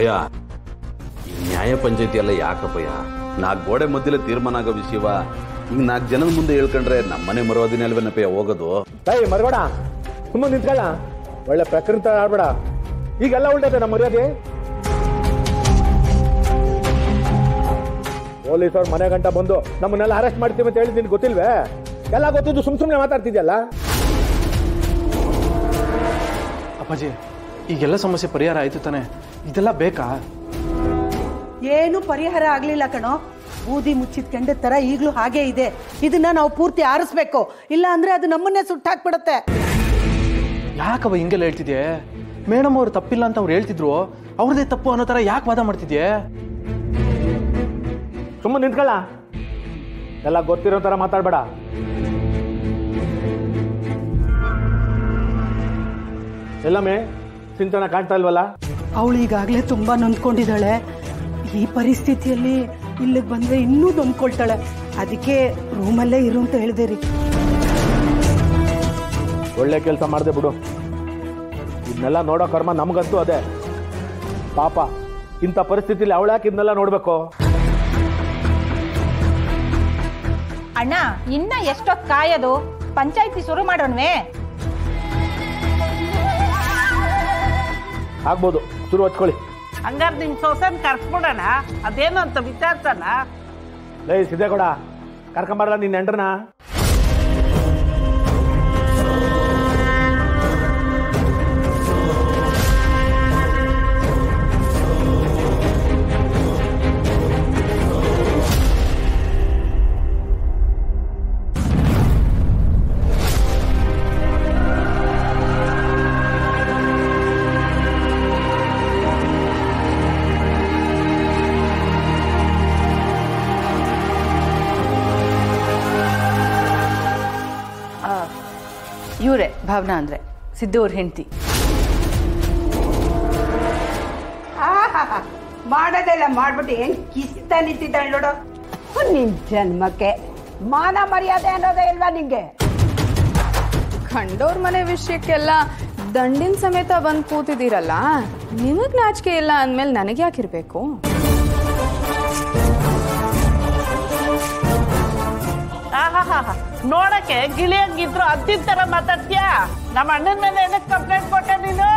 ಅಪ್ಪಯ್ಯ ಈ ನ್ಯಾಯ ಪಂಚಾಯತಿ ಎಲ್ಲ ಯಾಕಪ್ಪಯ್ಯ? 4 ಗೋಡೆ ಮಧ್ಯೆ ತೀರ್ಮಾನ ಆಗೋ ವಿಷಯವ ಈಗ 4 ಜನದ ಮುಂದೆ ಹೇಳ್ಕೊಂಡ್ರೆ ನಮ್ಮನೆ ಮರವಾದಿನ ಅಲ್ವೇನಪ್ಪಯ್ಯ ಹೋಗೋದು? ತಾಯಿ ಮರಬೇಡ, ಸುಮ್ಮನೆ ನಿಂತ್ಕೊಳ್ಳ. ಒಳ್ಳೆ ಪ್ರಕೃತಿ ಆಡ್ಬೇಡ. ಈಗೆಲ್ಲ ಉಳ್ದೈತೆ ನಮ್ಮ ಮರ್ಯಾದೆ. ಪೊಲೀಸವ್ರ ಮನೆ ಗಂಟ ಬಂದು ನಮ್ಮನ್ನೆಲ್ಲ ಅರೆಸ್ಟ್ ಮಾಡ್ತೀವಿ ಅಂತ ಹೇಳಿ ನಿನ್ಗೆ ಗೊತ್ತಿಲ್ವೇ? ಎಲ್ಲ ಗೊತ್ತಿದ್ದು ಸುಮ್ಮನೆ ಮಾತಾಡ್ತಿದ್ಯಲ್ಲ. ಅಪ್ಪಾಜಿ, ಈಗೆಲ್ಲ ಸಮಸ್ಯೆ ಪರಿಹಾರ ಆಯ್ತು ತಾನೆ? ಇದೆಲ್ಲ ಬೇಕಾ? ಏನು ಪರಿಹಾರ ಆಗ್ಲಿಲ್ಲ ಕಣೋ. ಬೂದಿ ಮುಚ್ಚಿದ ಕೆಂಡದ ತರ ಈಗಲೂ ಹಾಗೆ ಇದೆ. ಇದನ್ನ ನಾವು ಪೂರ್ತಿ ಆರಿಸ್ಬೇಕು, ಇಲ್ಲ ಅಂದ್ರೆ ಅದು ನಮ್ಮನ್ನೇ ಸುಟ್ಟಾಕ್ಬಿಡುತ್ತೆ. ಯಾಕವ ಹಿಂಗೆಲ್ಲ ಹೇಳ್ತಿದ್ಯೆ? ಮೇಡಮ್ ಅವ್ರು ತಪ್ಪಿಲ್ಲ ಅಂತ ಅವ್ರು ಹೇಳ್ತಿದ್ರು, ಅವ್ರದೇ ತಪ್ಪು ಅನ್ನೋ ತರ ಯಾಕೆ ವಾದ ಮಾಡ್ತಿದ್ಯೆ? ಸುಮ್ಮನೆ ನಿಂತ್ಕೊಳ್ಳ. ಎಲ್ಲ ಗೊತ್ತಿರೋ ತರ ಮಾತಾಡ್ಬೇಡ. ಎಲ್ಲಮ್ಮೆ ಸಿಂಚನ ಕಾಣ್ತಾ ಇಲ್ವಲ್ಲ? ಅವಳು ಈಗಾಗಲೇ ತುಂಬಾ ನೊಂದ್ಕೊಂಡಿದ್ದಾಳೆ. ಈ ಪರಿಸ್ಥಿತಿಯಲ್ಲಿ ಇಲ್ಲಿಗೆ ಬಂದ್ರೆ ಇನ್ನೂ ನೊಂದ್ಕೊಳ್ತಾಳೆ. ಅದಕ್ಕೆ ರೂಮಲ್ಲೇ ಇರು ಅಂತ ಹೇಳಿದೆ ರೀ. ಒಳ್ಳೆ ಕೆಲಸ ಮಾಡದೆ ಬಿಡು. ಇದನ್ನೆಲ್ಲ ನೋಡೋ ಕರ್ಮ ನಮಗಂತೂ ಅದೇ. ಪಾಪ ಇಂಥ ಪರಿಸ್ಥಿತಿಲಿ ಅವಳ್ಯಾಕೆ ಇದನ್ನೆಲ್ಲ ನೋಡ್ಬೇಕು? ಅಣ್ಣ, ಇನ್ನ ಎಷ್ಟೊತ್ತು ಕಾಯೋದು? ಪಂಚಾಯಿತಿ ಶುರು ಮಾಡೋಣವೇ? ಆಗ್ಬೋದು, ಶುರು ಹಚ್ಕೊಳ್ಳಿ. ಹಂಗಾರೆ ನಿಮ್ ಸೊಸನ್ ಕರ್ಸ್ಬಿಡೋಣ, ಅದೇನು ಅಂತ ವಿಚಾರಿಸೋಣ. ಲೇ ಸಿದ್ದೇಗೌಡ, ಕರ್ಕೊಂಬರಲ್ಲ ನಿನ್ನ ಹೆಂಡ್ರನ? ಇವರೇ ಭಾವನಾ ಅಂದ್ರೆ ಸಿದ್ದು ಅವ್ರ ಹೆಂಡತಿ. ಮಾಡೋದೆಲ್ಲ ಮಾಡ್ಬಿಟ್ಟು ಏನ್ ಕಿಸ್ತಾ ನಿಂತಿದ್ದಾಳೆ ನೋಡು. ನಿನ್ ಜನ್ಮಕ್ಕೆ ಮಾನ ಮರ್ಯಾದೆ ಅನ್ನೋದೇ ಇಲ್ವಾ ನಿಂಗೆ? ಕಂಡೋರ್ ಮನೆ ವಿಷಯಕ್ಕೆಲ್ಲ ದಂಡಿನ ಸಮೇತ ಬಂದು ಕೂತಿದ್ದೀರಲ್ಲ, ನಿಮಗ್ ನಾಚಿಕೆ ಇಲ್ಲ ಅಂದ್ಮೇಲೆ ನನಗೆ ಯಾಕಿರ್ಬೇಕು? ನೋಡಕ್ಕೆ ಗಿಳಿಯಂಗಿದ್ರು ಅದ್ದಿನ ತರ ಮಾತಾಡ್ತೀಯಾ? ನಮ್ಮ ಅಣ್ಣನ ಮೇಲೆ ಏನಕ್ಕೆ ಕಂಪ್ಲೇಂಟ್ ಕೊಟ್ಟೆ ನೀನು?